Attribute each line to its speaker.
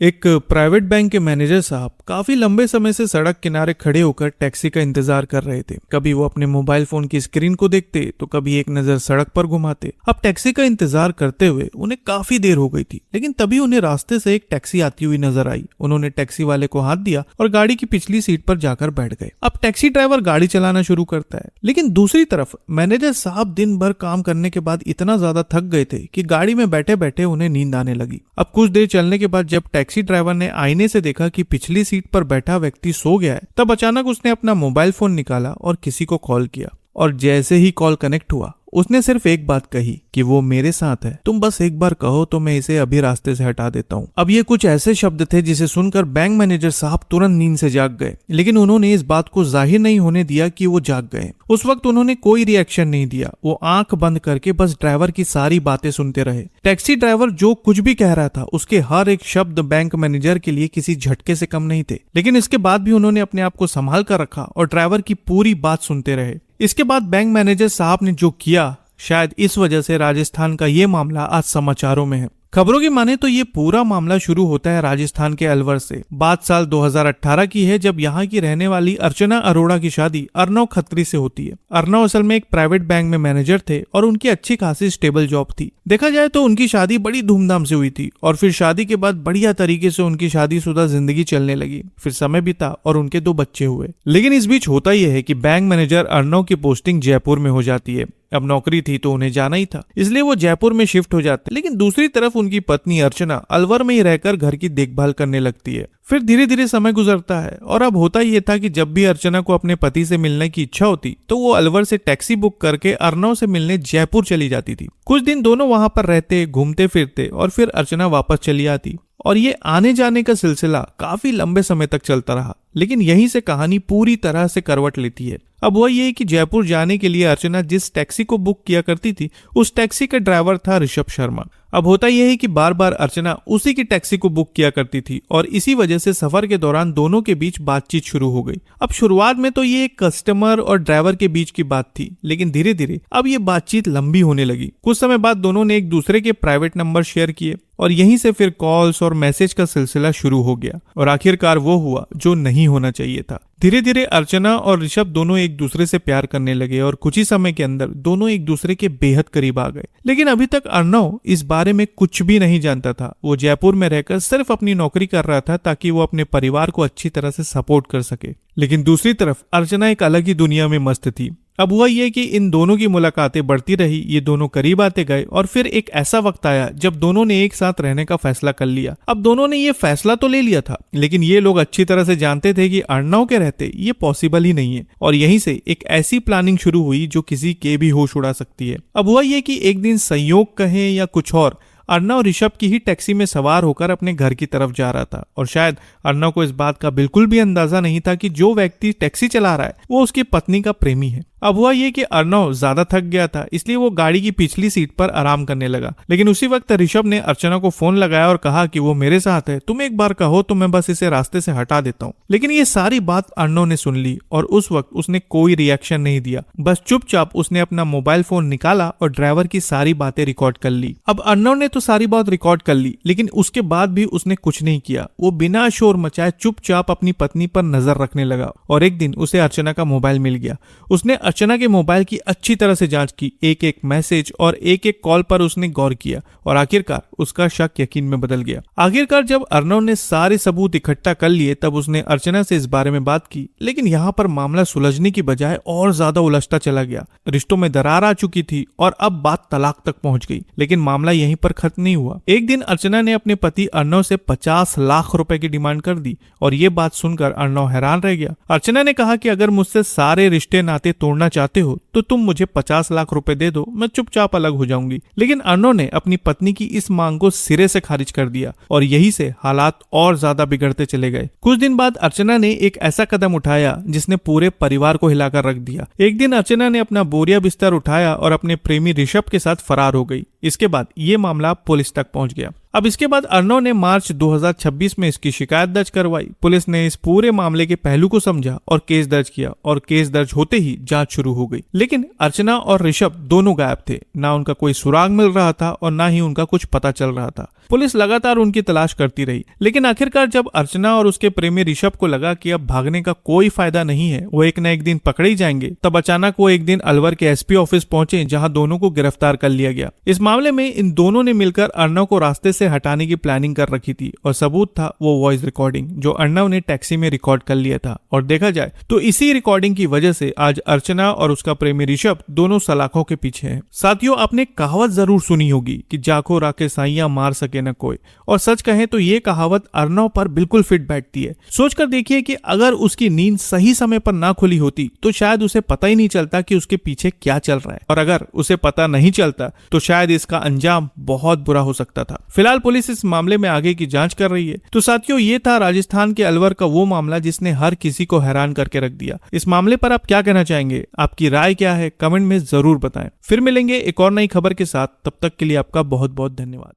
Speaker 1: एक private bank के manager साहब काफी लंबे समय से सड़क किनारे खड़े होकर टैक्सी का इंतजार कर रहे थे। कभी वो अपने मोबाइल फोन की स्क्रीन को देखते तो कभी एक नजर सड़क पर घुमाते। अब टैक्सी का इंतजार करते हुए उन्हें काफी देर हो गई थी, लेकिन तभी उन्हें रास्ते से एक टैक्सी आती हुई नजर आई। उन्होंने टैक्सी वाले को हाथ दिया और गाड़ी की पिछली सीट पर जाकर बैठ गए। अब टैक्सी ड्राइवर गाड़ी चलाना शुरू करता है, लेकिन दूसरी तरफ मैनेजर साहब दिन भर काम करने के बाद इतना ज्यादा थक गए थे कि गाड़ी में बैठे बैठे उन्हें नींद आने लगी। अब कुछ देर चलने के बाद जब टैक्सी ड्राइवर ने आईने से देखा कि पिछली सीट पर बैठा व्यक्ति सो गया है, तब अचानक उसने अपना मोबाइल फोन निकाला और किसी को कॉल किया। और जैसे ही कॉल कनेक्ट हुआ, उसने सिर्फ एक बात कही कि वो मेरे साथ है, तुम बस एक बार कहो तो मैं इसे अभी रास्ते से हटा देता हूँ। अब ये कुछ ऐसे शब्द थे जिसे सुनकर बैंक मैनेजर साहब तुरंत नींद से जाग गए, लेकिन उन्होंने इस बात को जाहिर नहीं होने दिया कि वो जाग गए। उस वक्त उन्होंने कोई रिएक्शन नहीं दिया। वो आंख बंद करके बस ड्राइवर की सारी बातें सुनते रहे। टैक्सी ड्राइवर जो कुछ भी कह रहा था, उसके हर एक शब्द बैंक मैनेजर के लिए किसी झटके से कम नहीं थे, लेकिन इसके बाद भी उन्होंने अपने आप को संभाल कर रखा और ड्राइवर की पूरी बात सुनते रहे। इसके बाद बैंक मैनेजर साहब ने जो किया, शायद इस वजह से राजस्थान का ये मामला आज समाचारों में है। खबरों की माने तो ये पूरा मामला शुरू होता है राजस्थान के अलवर से। बात साल 2018 की है, जब यहाँ की रहने वाली अर्चना अरोड़ा की शादी अर्नव खत्री से होती है। अर्नव असल में एक प्राइवेट बैंक में मैनेजर थे और उनकी अच्छी खासी स्टेबल जॉब थी। देखा जाए तो उनकी शादी बड़ी धूमधाम से हुई थी और फिर शादी के बाद बढ़िया तरीके से उनकी शादीशुदा जिंदगी चलने लगी। फिर समय बीता और उनके 2 बच्चे हुए। लेकिन इस बीच होता यह है कि बैंक मैनेजर अर्नव की पोस्टिंग जयपुर में हो जाती है। अब नौकरी थी तो उन्हें जाना ही था, इसलिए वो जयपुर में शिफ्ट हो जाते। लेकिन दूसरी तरफ उनकी पत्नी अर्चना अलवर में ही रहकर घर की देखभाल करने लगती है। फिर धीरे धीरे समय गुजरता है और अब होता ये था कि जब भी अर्चना को अपने पति से मिलने की इच्छा होती तो वो अलवर से टैक्सी बुक करके अर्नव से मिलने जयपुर चली जाती थी। कुछ दिन दोनों वहां पर रहते, घूमते फिरते और फिर अर्चना वापस चली आती और ये आने जाने का सिलसिला काफी लंबे समय तक चलता रहा। लेकिन यहीं से कहानी पूरी तरह से करवट लेती है। अब वह ये कि जयपुर जाने के लिए अर्चना जिस टैक्सी को बुक किया करती थी, उस टैक्सी का ड्राइवर था ऋषभ शर्मा। अब होता यह है कि बार बार अर्चना उसी की टैक्सी को बुक किया करती थी और इसी वजह से सफर के दौरान दोनों के बीच बातचीत शुरू हो गई। अब शुरुआत में तो ये एक कस्टमर और ड्राइवर के बीच की बात थी, लेकिन धीरे धीरे अब ये बातचीत लंबी होने लगी। कुछ समय बाद दोनों ने एक दूसरे के प्राइवेट नंबर शेयर किए और यहीं से फिर कॉल्स और मैसेज का सिलसिला शुरू हो गया और आखिरकार वो हुआ जो नहीं होना चाहिए था। धीरे धीरे अर्चना और ऋषभ दोनों एक दूसरे से प्यार करने लगे और कुछ ही समय के अंदर दोनों एक दूसरे के बेहद करीब आ गए। लेकिन अभी तक अर्नव इस बारे में कुछ भी नहीं जानता था। वो जयपुर में रहकर सिर्फ अपनी नौकरी कर रहा था ताकि वो अपने परिवार को अच्छी तरह से सपोर्ट कर सके। लेकिन दूसरी तरफ अर्चना एक अलग ही दुनिया में मस्त थी। अब हुआ ये कि इन दोनों की मुलाकातें बढ़ती रही, ये दोनों करीब आते गए और फिर एक ऐसा वक्त आया जब दोनों ने एक साथ रहने का फैसला कर लिया। अब दोनों ने ये फैसला तो ले लिया था, लेकिन ये लोग अच्छी तरह से जानते थे कि अर्नव के रहते ये पॉसिबल ही नहीं है और यहीं से एक ऐसी प्लानिंग शुरू हुई जो किसी के भी होश उड़ा सकती है। अब हुआ ये कि एक दिन संयोग कहें या कुछ और, अर्नव ऋषभ की ही टैक्सी में सवार होकर अपने घर की तरफ जा रहा था और शायद अर्नव को इस बात का बिल्कुल भी अंदाजा नहीं था कि जो व्यक्ति टैक्सी चला रहा है वो उसकी पत्नी का प्रेमी है। अब हुआ ये कि अर्नव ज्यादा थक गया था, इसलिए वो गाड़ी की पिछली सीट पर आराम करने लगा। लेकिन उसी वक्त ऋषभ ने अर्चना को फोन लगाया और कहा कि वो मेरे साथ है, तुम एक बार कहो तो मैं बस इसे रास्ते से हटा देता हूँ। लेकिन ये सारी बात अर्नव ने सुन ली और उस वक्त उसने कोई रिएक्शन नहीं दिया। बस चुपचाप उसने अपना मोबाइल फोन निकाला और ड्राइवर की सारी बातें रिकॉर्ड कर ली। अब अर्नव ने तो सारी बात रिकॉर्ड कर ली, लेकिन उसके बाद भी उसने कुछ नहीं किया। वो बिना शोर मचाए चुपचाप अपनी पत्नी पर नजर रखने लगा और एक दिन उसे अर्चना का मोबाइल मिल गया। उसने अर्चना के मोबाइल की अच्छी तरह से जांच की, एक एक मैसेज और एक एक कॉल पर उसने गौर किया और आखिरकार उसका शक यकीन में बदल गया। आखिरकार जब अर्नव ने सारे सबूत इकट्ठा कर लिए तब उसने अर्चना से इस बारे में बात की, लेकिन यहाँ पर मामला सुलझने की बजाय और ज्यादा उलझता चला गया। रिश्तों में दरार आ चुकी थी और अब बात तलाक तक पहुंच गई। लेकिन मामला यहीं पर खत्म नहीं हुआ। एक दिन अर्चना ने अपने पति अर्नव से 50 लाख रुपए की डिमांड कर दी और ये बात सुनकर अर्नव हैरान रह गया। अर्चना ने कहा कि अगर मुझसे सारे रिश्ते नाते तोड़ना चाहते हो तो तुम मुझे 50 लाख रुपए दे दो, मैं चुपचाप अलग हो जाऊंगी। लेकिन अर्नव ने अपनी पत्नी की इस मांग को सिरे से खारिज कर दिया और यही से हालात और ज्यादा बिगड़ते चले गए। कुछ दिन बाद अर्चना ने एक ऐसा कदम उठाया जिसने पूरे परिवार को हिलाकर रख दिया। एक दिन अर्चना ने अपना बोरिया बिस्तर उठाया और अपने प्रेमी ऋषभ के साथ फरार हो गई। इसके बाद ये मामला पुलिस तक पहुंच गया। अब इसके बाद अर्नव ने मार्च 2026 में इसकी शिकायत दर्ज करवाई। पुलिस ने इस पूरे मामले के पहलू को समझा और केस दर्ज किया और केस दर्ज होते ही जांच शुरू हो गई। लेकिन अर्चना और ऋषभ दोनों गायब थे। ना उनका कोई सुराग मिल रहा था और ना ही उनका कुछ पता चल रहा था। पुलिस लगातार उनकी तलाश करती रही, लेकिन आखिरकार जब अर्चना और उसके प्रेमी ऋषभ को लगा कि अब भागने का कोई फायदा नहीं है, वो एक न एक दिन पकड़े ही जाएंगे, तब अचानक वो एक दिन अलवर के एसपी ऑफिस पहुंचे, जहां दोनों को गिरफ्तार कर लिया गया। इस मामले में इन दोनों ने मिलकर अर्णव को रास्ते से हटाने की प्लानिंग कर रखी थी और सबूत था वो वॉइस रिकॉर्डिंग जो अर्णव ने टैक्सी में रिकॉर्ड कर लिया था। और देखा जाए तो इसी रिकॉर्डिंग की वजह से आज अर्चना और उसका प्रेमी ऋषभ दोनों सलाखों के पीछे हैं। साथियों, आपने कहावत जरूर सुनी होगी कि जाको राके साइयां मार सके न कोई, और सच कहें तो ये कहावत अर्णव पर बिल्कुल फिट बैठती है। सोचकर देखिए कि अगर उसकी नींद सही समय पर ना खुली होती तो शायद उसे पता ही नहीं चलता कि उसके पीछे क्या चल रहा है, और अगर उसे पता नहीं चलता तो शायद इसका अंजाम बहुत बुरा हो सकता था। फिलहाल पुलिस इस मामले में आगे की जांच कर रही है। तो साथियों, ये था राजस्थान के अलवर का वो मामला जिसने हर किसी को हैरान करके रख दिया। इस मामले पर आप क्या कहना चाहेंगे? आपकी राय क्या है? कमेंट में जरूर बताएं। फिर मिलेंगे एक और नई खबर के साथ, तब तक के लिए आपका बहुत बहुत धन्यवाद।